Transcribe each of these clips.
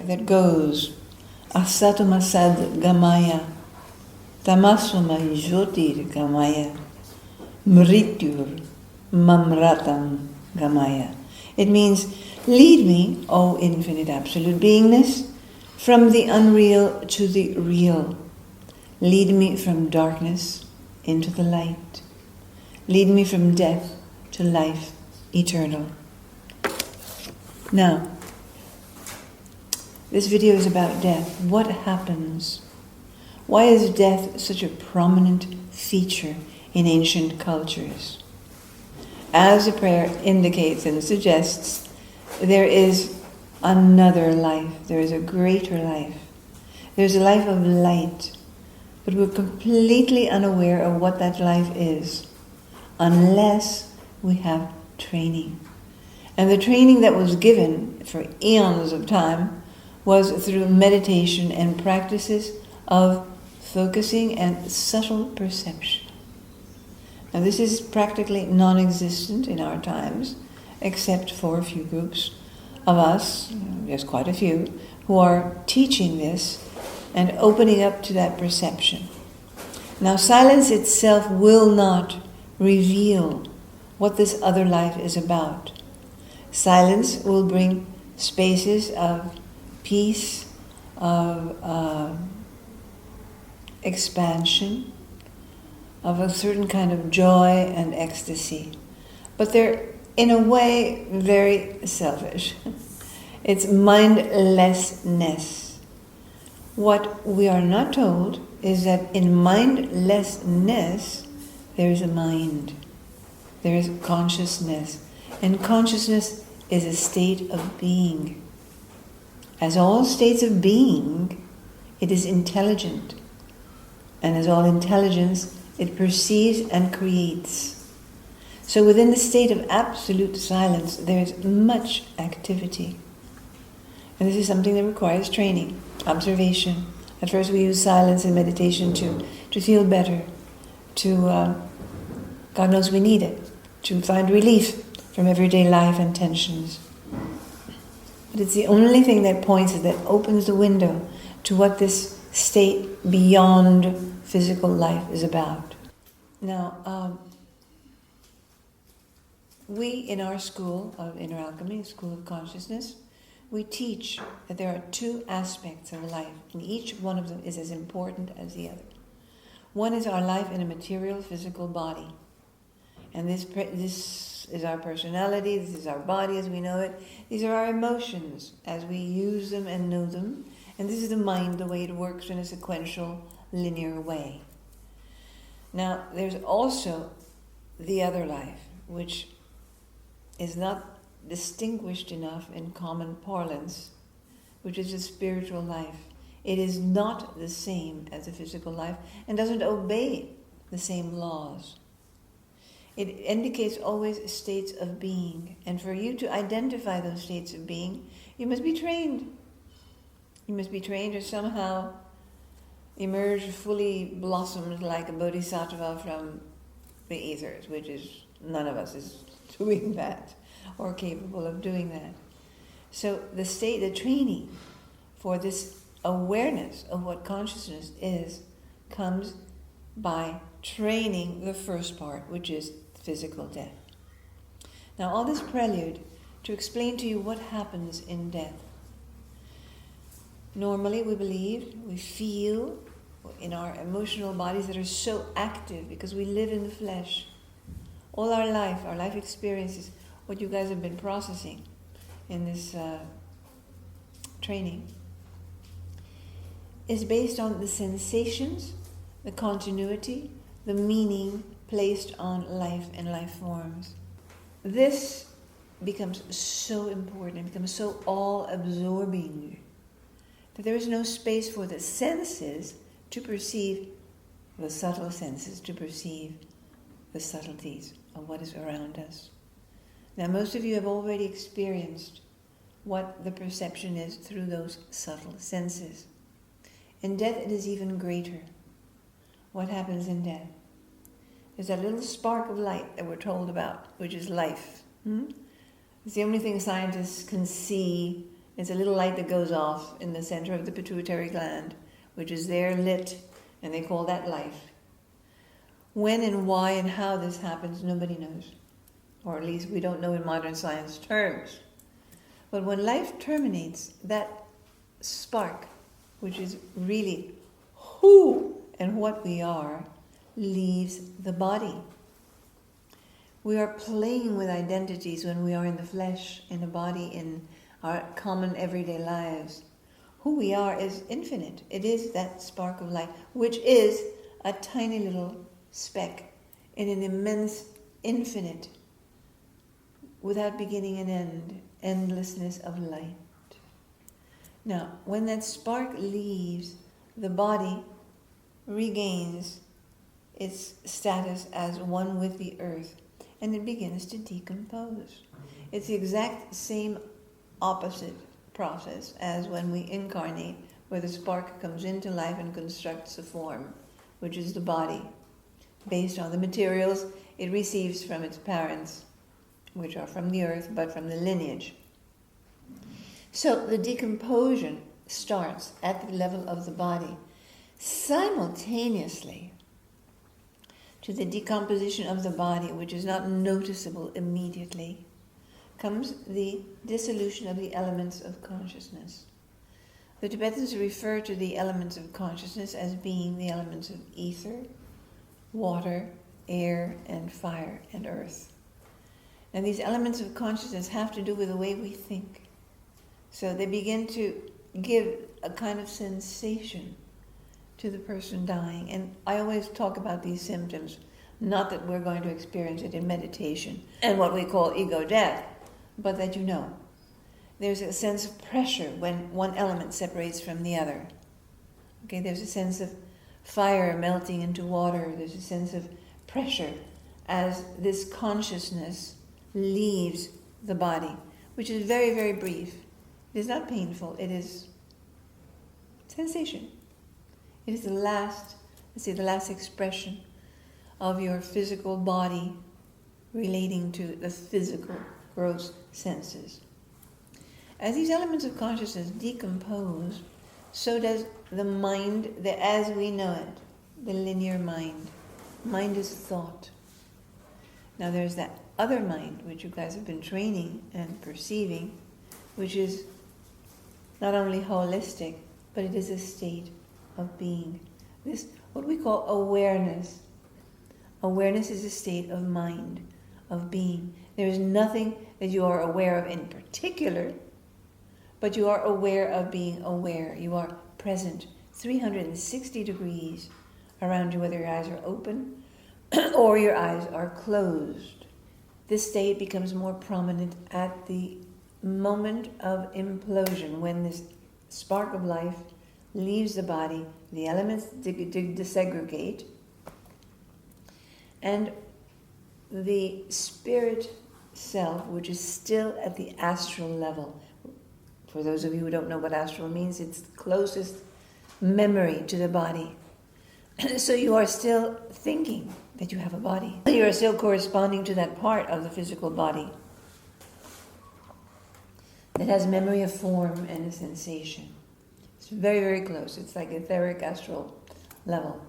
that goes, Asatamasad Gamaya, Tamasuma Jyotir Gamaya, Mrityur Mamratam Gamaya. It means, lead me, O infinite absolute beingness, from the unreal to the real. Lead me from darkness into the light. Lead me from death to life eternal. Now, this video is about death. What happens? Why is death such a prominent feature in ancient cultures? As the prayer indicates and suggests, there is another life. There is a greater life. There's a life of light. But we're completely unaware of what that life is unless we have training. And the training that was given for eons of time was through meditation and practices of focusing and subtle perception. Now this is practically non-existent in our times, except for a few groups of us, there's quite a few, who are teaching this and opening up to that perception. Now silence itself will not reveal what this other life is about. Silence will bring spaces of peace, of expansion, of a certain kind of joy and ecstasy. But they're, in a way, very selfish. It's mindlessness. What we are not told is that in mindlessness, there is a mind. There is consciousness. And consciousness is a state of being. As all states of being, it is intelligent. And as all intelligence, it perceives and creates. So within the state of absolute silence, there is much activity. And this is something that requires training, observation. At first we use silence and meditation to feel better, to, God knows we need it, to find relief from everyday life and tensions. But it's the only thing that points, that opens the window to what this state beyond physical life is about. Now, we in our school of Inner Alchemy, School of Consciousness, we teach that there are two aspects of life, and each one of them is as important as the other. One is our life in a material, physical body. And this is our personality, this is our body as we know it. These are our emotions as we use them and know them. And this is the mind, the way it works in a sequential, linear way. Now, there's also the other life, which is not distinguished enough in common parlance, which is a spiritual life. It is not the same as the physical life and doesn't obey the same laws. It indicates always states of being. And for you to identify those states of being, you must be trained. You must be trained to somehow emerge fully blossomed like a bodhisattva from the ethers, which is, none of us is doing that or capable of doing that. So the training for this awareness of what consciousness is comes by training the first part, which is physical death. Now, all this prelude to explain to you what happens in death. Normally, we believe, we feel in our emotional bodies that are so active because we live in the flesh. All our life experiences, what you guys have been processing in this training, is based on the sensations, the continuity, the meaning placed on life and life forms. This becomes so important, it becomes so all-absorbing that there is no space for the senses to perceive the subtle senses, to perceive the subtleties of what is around us. Now, most of you have already experienced what the perception is through those subtle senses. In death, it is even greater. What happens in death? There's that little spark of light that we're told about, which is life. It's the only thing scientists can see It's a little light that goes off in the center of the pituitary gland, which is there lit, and they call that life. When and why and how this happens, nobody knows. Or at least we don't know in modern science terms. But when life terminates, that spark, which is really who and what we are, leaves the body. We are playing with identities when we are in the flesh, in the body, in our common everyday lives. Who we are is infinite. It is that spark of light, which is a tiny little speck in an immense infinite, without beginning and end, endlessness of light. Now, when that spark leaves, the body regains its status as one with the earth, and it begins to decompose. It's the exact same opposite process as when we incarnate, where the spark comes into life and constructs a form, which is the body, based on the materials it receives from its parents, which are from the earth, but from the lineage. So the decomposition starts at the level of the body. Simultaneously to the decomposition of the body, which is not noticeable immediately, comes the dissolution of the elements of consciousness. The Tibetans refer to the elements of consciousness as being the elements of ether, water, air, and fire, and earth. And these elements of consciousness have to do with the way we think. So they begin to give a kind of sensation to the person dying. And I always talk about these symptoms, not that we're going to experience it in meditation and what we call ego death, but that you know. There's a sense of pressure when one element separates from the other. Okay, there's a sense of fire melting into water. There's a sense of pressure as this consciousness leaves the body, which is very, very brief. It is not painful. It is sensation. It is the last expression of your physical body relating to the physical gross senses. As these elements of consciousness decompose, so does the mind, as we know it, the linear mind. Mind is thought. Now there's that other mind, which you guys have been training and perceiving, which is not only holistic, but it is a state of being. This, what we call awareness. Awareness is a state of mind, of being. There is nothing that you are aware of in particular, but you are aware of being aware. You are present 360 degrees around you, whether your eyes are open or your eyes are closed. This state becomes more prominent at the moment of implosion, when this spark of life leaves the body, the elements desegregate, and the spirit self, which is still at the astral level. For those of you who don't know what astral means, it's the closest memory to the body. So you are still thinking that you have a body. You are still corresponding to that part of the physical body that has memory of form and a sensation. It's very, very close. It's like etheric astral level.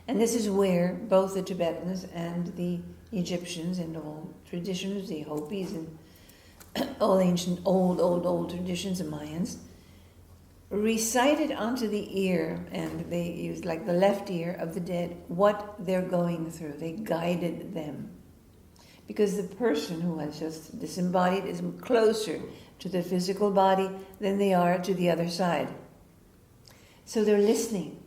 And this is where both the Tibetans and the Egyptians and all traditions, the Hopis and all ancient, old traditions of Mayans, recited onto the ear, and they used like the left ear of the dead, what they're going through. They guided them. Because the person who has just disembodied is closer to the physical body than they are to the other side. So they're listening.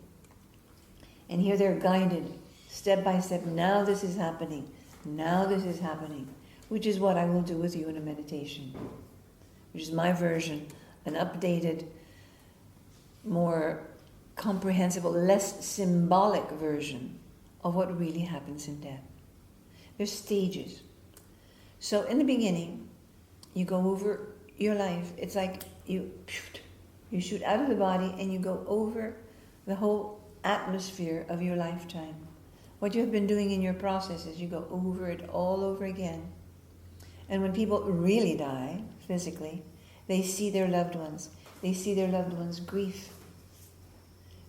And here they're guided step by step. Now this is happening. Now this is happening. Which is what I will do with you in a meditation. Which is my version, an updated, more comprehensible, less symbolic version of what really happens in death. There's stages. So in the beginning, you go over your life. It's like you shoot out of the body and you go over the whole atmosphere of your lifetime. What you have been doing in your process is you go over it all over again. And when people really die, physically, They see their loved ones. They see their loved ones' grief.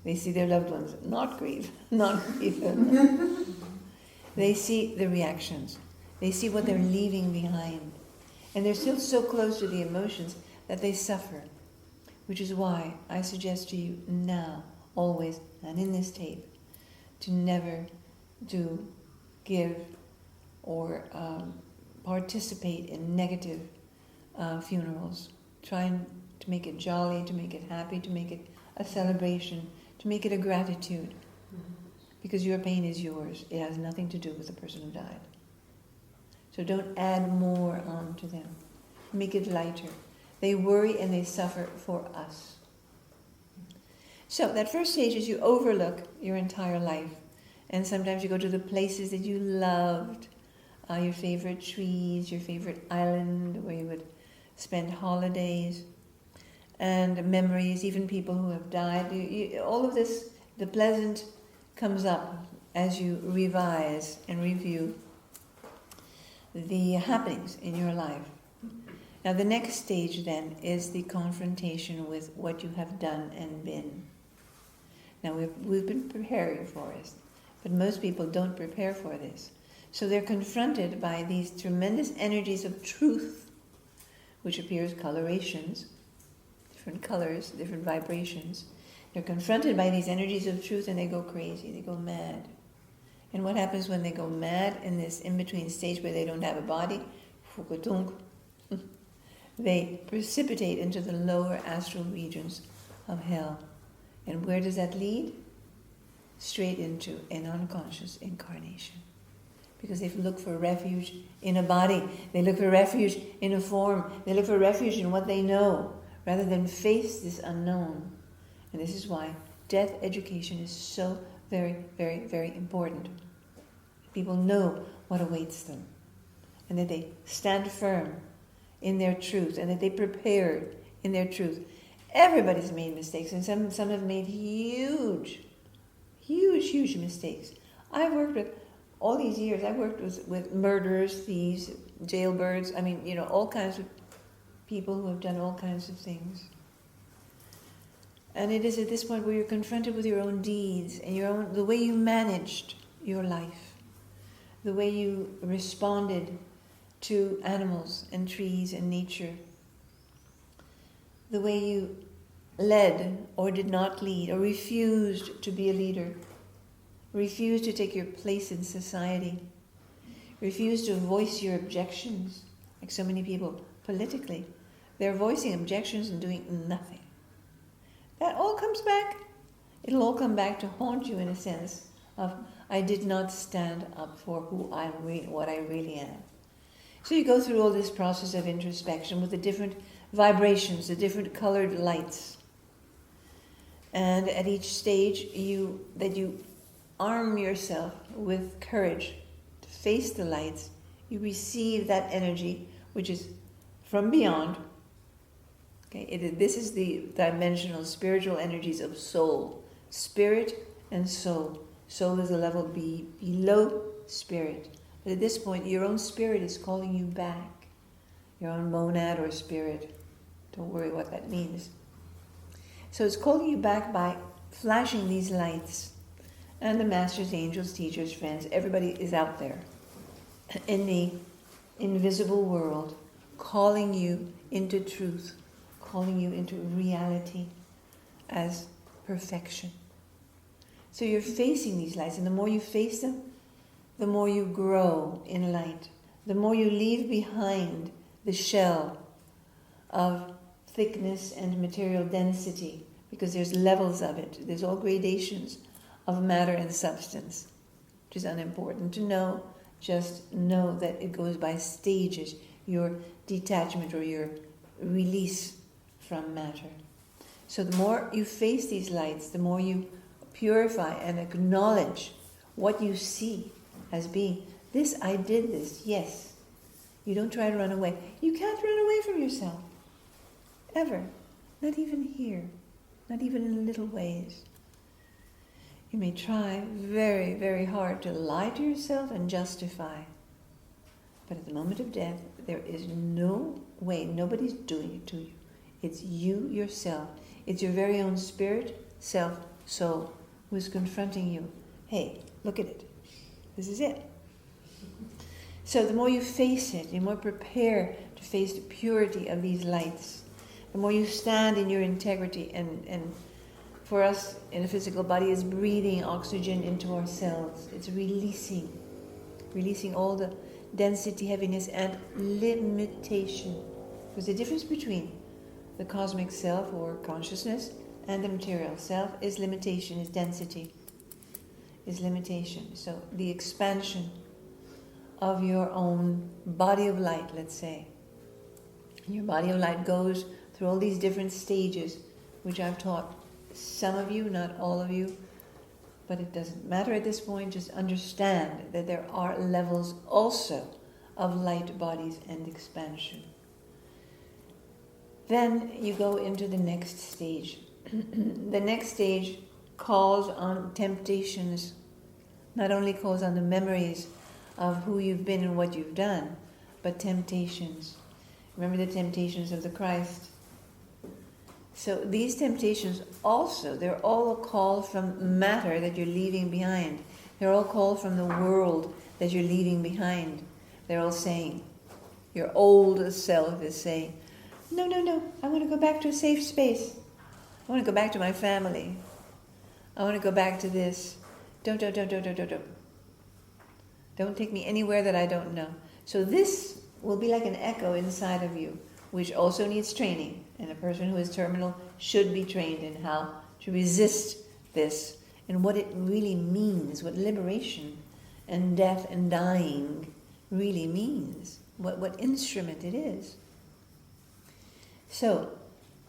They see their loved ones not grief, not grief. They see the reactions. They see what they're leaving behind. And they're still so close to the emotions that they suffer. Which is why I suggest to you now, always, and in this tape, to never do, give, or participate in negative funerals. Try to make it jolly, to make it happy, to make it a celebration, to make it a gratitude. Because your pain is yours. It has nothing to do with the person who died. So don't add more on to them. Make it lighter. They worry and they suffer for us. So that first stage is you overlook your entire life. And sometimes you go to the places that you loved, your favorite trees, your favorite island where you would spend holidays, and memories, even people who have died. All of this, the pleasant, comes up as you revise and review the happenings in your life. Now the next stage then is the confrontation with what you have done and been. Now we've been preparing for this, but most people don't prepare for this. So they're confronted by these tremendous energies of truth, which appears colorations, different colors, different vibrations. They're confronted by these energies of truth and they go crazy, they go mad. And what happens when they go mad in this in-between stage where they don't have a body? They precipitate into the lower astral regions of hell. And where does that lead? Straight into an unconscious incarnation. Because they look for refuge in a body. They look for refuge in a form. They look for refuge in what they know, rather than face this unknown. And this is why death education is so very, very, very important. People know what awaits them. And that they stand firm in their truth. And that they prepare in their truth. Everybody's made mistakes. And some have made huge mistakes. I've worked with, all these years, I've worked with murderers, thieves, jailbirds. I mean, all kinds of people who have done all kinds of things. And it is at this point where you're confronted with your own deeds and the way you managed your life, the way you responded to animals and trees and nature, the way you led or did not lead or refused to be a leader, refused to take your place in society, refused to voice your objections, like so many people politically. They're voicing objections and doing nothing. That all comes back. It'll all come back to haunt you in a sense of, I did not stand up for what I really am. So you go through all this process of introspection with the different vibrations, the different colored lights. And at each stage, you arm yourself with courage to face the lights. You receive that energy, which is from beyond. Okay, this is the dimensional spiritual energies of soul. Spirit and soul. Soul is a level below spirit. But at this point, your own spirit is calling you back. Your own monad or spirit. Don't worry what that means. So it's calling you back by flashing these lights. And the masters, angels, teachers, friends, everybody is out there in the invisible world, calling you into truth, calling you into reality as perfection. So you're facing these lights, and the more you face them, the more you grow in light, the more you leave behind the shell of thickness and material density, because there's levels of it. There's all gradations of matter and substance, which is unimportant to know. Just know that it goes by stages, your detachment or your release from matter. So the more you face these lights, the more you purify and acknowledge what you see as being, this, I did this, yes. You don't try to run away. You can't run away from yourself. Ever. Not even here. Not even in little ways. You may try very, very hard to lie to yourself and justify. But at the moment of death, there is no way, nobody's doing it to you. It's you, yourself. It's your very own spirit, self, soul, who is confronting you. Hey, look at it. This is it. So the more you face it, the more prepare to face the purity of these lights, the more you stand in your integrity, and for us in the physical body is breathing oxygen into our cells. It's releasing all the density, heaviness, and limitation. There's a difference between the cosmic self or consciousness and the material self is limitation, is density, is limitation. So the expansion of your own body of light, let's say. Your body of light goes through all these different stages, which I've taught some of you, not all of you, but it doesn't matter at this point. Just understand that there are levels also of light bodies and expansion. Then you go into the next stage. The next stage calls on temptations, not only calls on the memories of who you've been and what you've done, but temptations. Remember the temptations of the Christ. So these temptations also, they're all a call from matter that you're leaving behind. They're all called from the world that you're leaving behind. They're all saying, your old self is saying, no, I want to go back to a safe space. I want to go back to my family. I want to go back to this. Don't. Don't take me anywhere that I don't know. So this will be like an echo inside of you, which also needs training. And a person who is terminal should be trained in how to resist this and what it really means, what liberation and death and dying really means, what instrument it is. So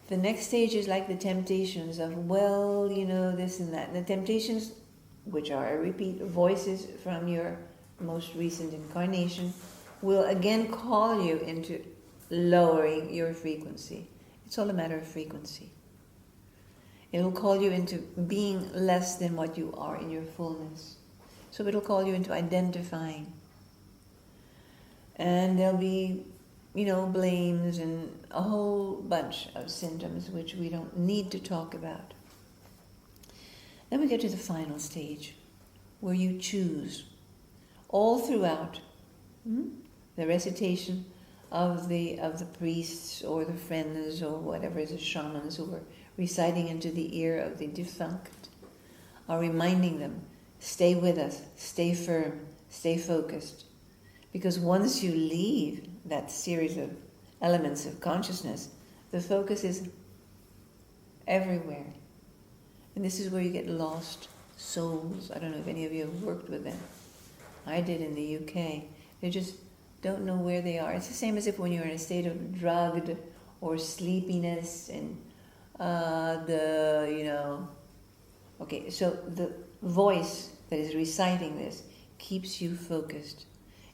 the next stage is like the temptations of, this and that. And the temptations, which are, I repeat, voices from your most recent incarnation, will again call you into lowering your frequency. It's all a matter of frequency. It will call you into being less than what you are in your fullness. So it'll call you into identifying. And there'll be, blames and a whole bunch of symptoms which we don't need to talk about. Then we get to the final stage, where you choose all throughout the recitation of the priests or the friends or whatever, the shamans who are reciting into the ear of the defunct, are reminding them, stay with us, stay firm, stay focused. Because once you leave that series of elements of consciousness, the focus is everywhere. And this is where you get lost souls. I don't know if any of you have worked with them. I did in the UK. They just don't know where they are. It's the same as if when you're in a state of drugged or sleepiness and Okay, so the voice that is reciting this keeps you focused.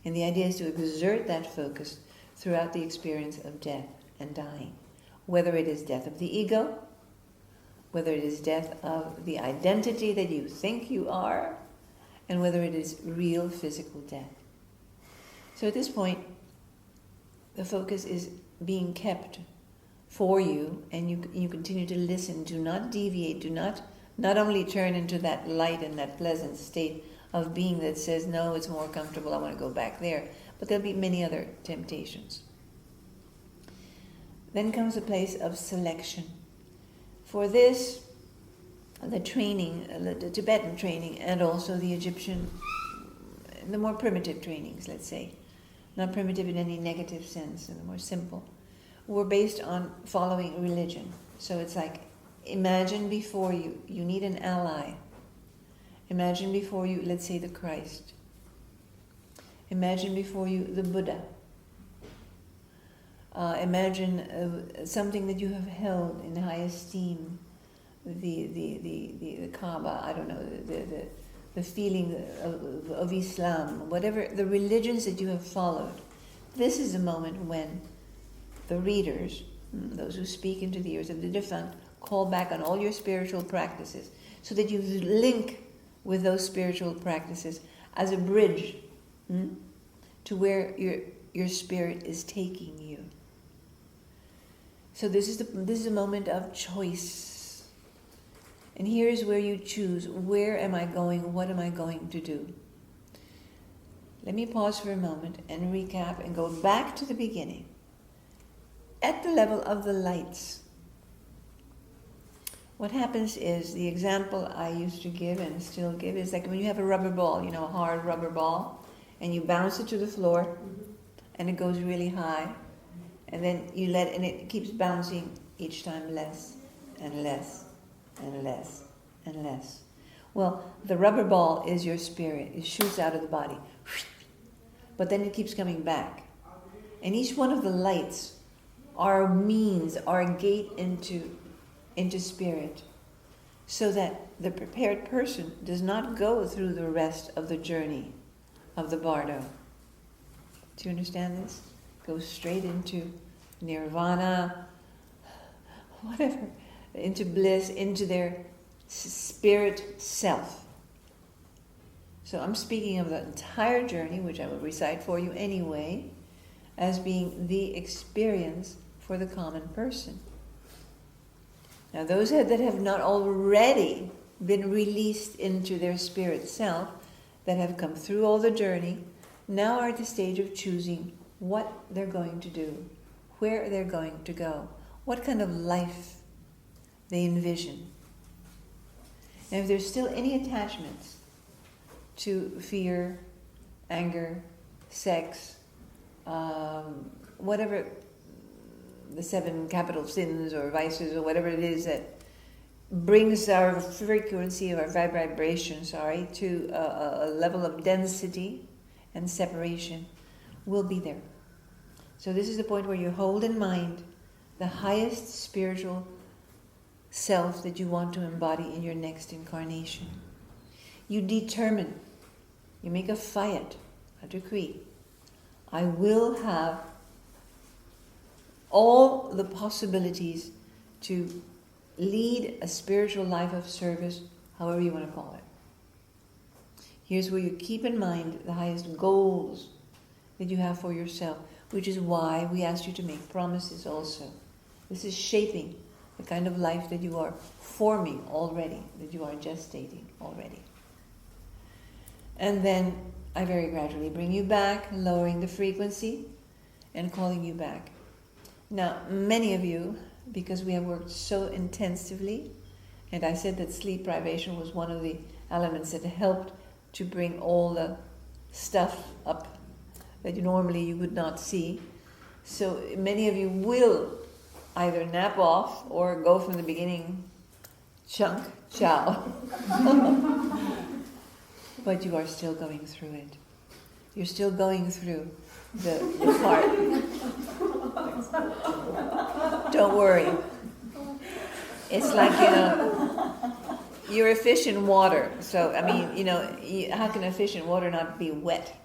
And the idea is to exert that focus throughout the experience of death and dying. Whether it is death of the ego, whether it is death of the identity that you think you are, and whether it is real physical death. So at this point, the focus is being kept for you, and you continue to listen. Do not deviate. Do not only turn into that light and that pleasant state of being that says, no, it's more comfortable, I want to go back there. But there'll be many other temptations. Then comes a place of selection. For this, the training, the Tibetan training, and also the Egyptian, the more primitive trainings, let's say, not primitive in any negative sense, and the more simple, were based on following religion. So it's like, imagine before you need an ally. Imagine before you, let's say, the Christ. Imagine before you the Buddha. Imagine something that you have held in high esteem, the Kaaba, I don't know, the feeling of Islam, whatever the religions that you have followed. This is a moment when the readers, those who speak into the ears of the defunct, call back on all your spiritual practices, so that you link with those spiritual practices as a bridge to where your spirit is taking you. So this is a moment of choice. And here's where you choose. Where am I going? What am I going to do? Let me pause for a moment and recap and go back to the beginning. At the level of the lights, what happens is, the example I used to give and still give is like when you have a rubber ball, a hard rubber ball, and you bounce it to the floor, and it goes really high, and then and it keeps bouncing each time less and less and less and less. Well, the rubber ball is your spirit. It shoots out of the body. But then it keeps coming back. And each one of the lights are a means, are a gate into spirit, so that the prepared person does not go through the rest of the journey of the bardo. Do you understand this? Goes straight into nirvana, whatever, into bliss, into their spirit self. So I'm speaking of the entire journey, which I will recite for you anyway, as being the experience for the common person. Now those that have not already been released into their spirit self, that have come through all the journey, now are at the stage of choosing what they're going to do, where they're going to go, what kind of life they envision. And if there's still any attachments to fear, anger, sex, whatever the 7 capital sins or vices or whatever it is that brings our frequency of our vibration, to a level of density and separation, will be there. So this is the point where you hold in mind the highest spiritual self that you want to embody in your next incarnation. You determine, you make a fiat, a decree. I will have all the possibilities to lead a spiritual life of service, however you want to call it. Here's where you keep in mind the highest goals that you have for yourself, which is why we asked you to make promises also. This is shaping the kind of life that you are forming already, that you are gestating already. And then I very gradually bring you back, lowering the frequency and calling you back. Now, many of you, because we have worked so intensively, and I said that sleep privation was one of the elements that helped to bring all the stuff up that normally you would not see. So many of you will either nap off or go from the beginning, chunk, chow. But you are still going through it. You're still going through the part. Don't worry. It's like, you're a fish in water. So, how can a fish in water not be wet?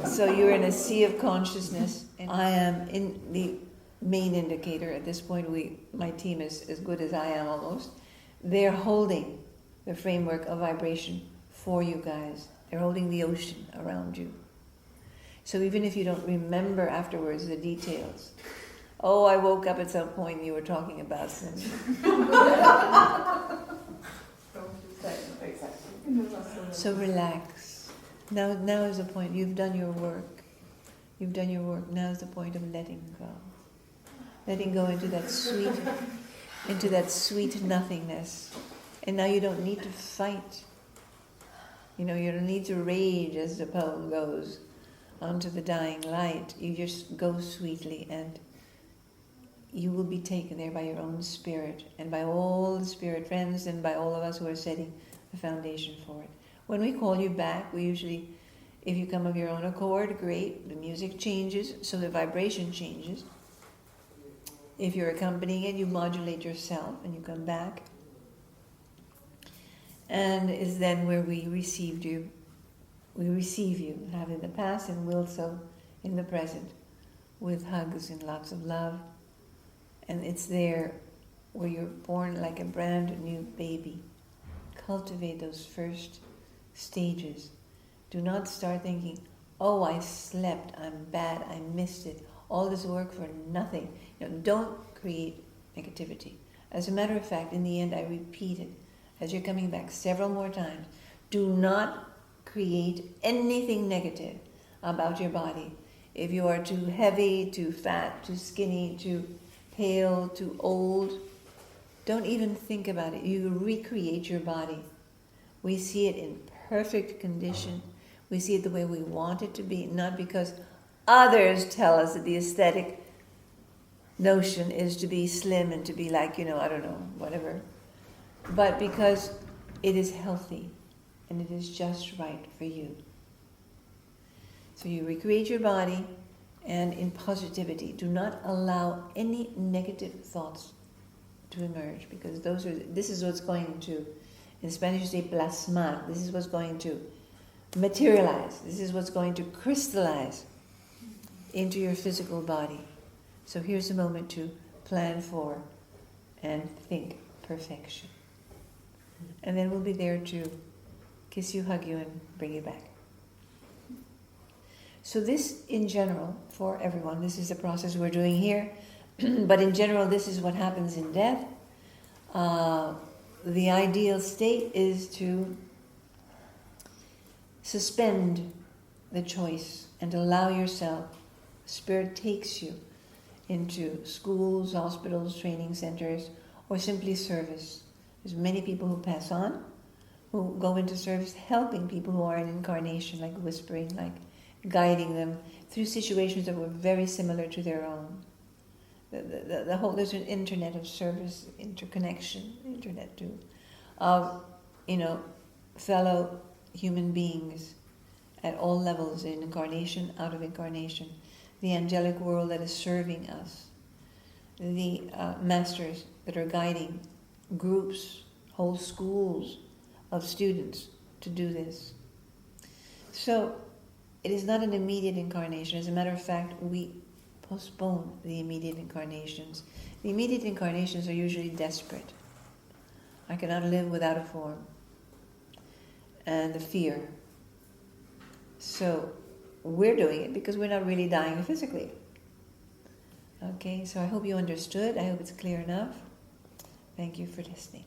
So you're in a sea of consciousness. And I am in the main indicator. At this point, my team is as good as I am almost. They're holding the framework of vibration for you guys. They're holding the ocean around you. So even if you don't remember afterwards the details, I woke up at some point and you were talking about sin. So relax. Now is the point. You've done your work. Now is the point of letting go. Letting go into that sweet nothingness. And now you don't need to fight. You don't need to rage, as the poem goes, onto the dying light. You just go sweetly, and you will be taken there by your own spirit and by all the spirit friends and by all of us who are setting the foundation for it. When we call you back, we usually, if you come of your own accord, great, the music changes, so the vibration changes. If you're accompanying it, you modulate yourself and you come back. And is then where we receive you, have in the past and will so in the present, with hugs and lots of love. And it's there where you're born like a brand new baby. Cultivate those first stages. Do not start thinking, I slept, I'm bad, I missed it. All this work for nothing. Don't create negativity. As a matter of fact, in the end, I repeat it as you're coming back several more times. Do not create anything negative about your body. If you are too heavy, too fat, too skinny, too pale, too old, don't even think about it. You recreate your body. We see it in perfect condition. We see it the way we want it to be, not because others tell us that the aesthetic notion is to be slim and to be like, I don't know, whatever. But because it is healthy and it is just right for you. So you recreate your body, and in positivity, do not allow any negative thoughts to emerge, because this is what's going to, in Spanish you say plasmar, this is what's going to materialize, this is what's going to crystallize into your physical body. So here's a moment to plan for and think perfection. And then we'll be there to kiss you, hug you, and bring you back. So this, in general, for everyone, this is the process we're doing here. But in general, this is what happens in death. The ideal state is to suspend the choice and allow yourself. Spirit takes you into schools, hospitals, training centers, or simply service. There's many people who pass on, who go into service helping people who are in incarnation, like whispering, like guiding them through situations that were very similar to their own. The whole, there's an internet of service, interconnection, internet too, of, fellow human beings at all levels, in incarnation, out of incarnation, the angelic world that is serving us, the masters that are guiding groups, whole schools of students to do this. So it is not an immediate incarnation. As a matter of fact, we postpone the immediate incarnations. The immediate incarnations are usually desperate. I cannot live without a form. And the fear. So we're doing it because we're not really dying physically. Okay, so I hope you understood. I hope it's clear enough. Thank you for listening.